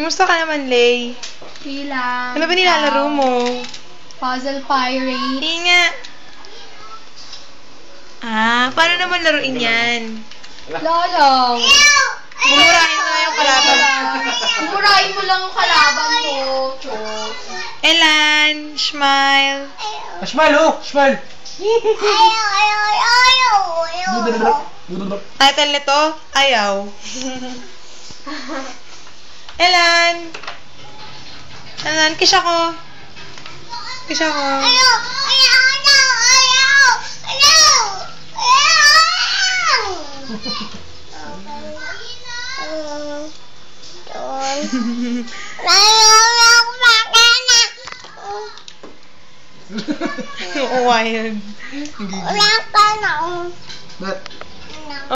Kumusta ka naman, Lay? Okay lang. Ano ba nilalaro mo? Puzzle Pirate. Hindi nga. Paano naman laruin yan? Lolo. Bumurahin mo na yung kalaban. Umurahin mo lang yung kalaban mo. Elan, smile. Smile, oh! Smile! Title nito, Ayaw. Elan. Elan, kiss ako. Kiss ako. Wild. Ba't?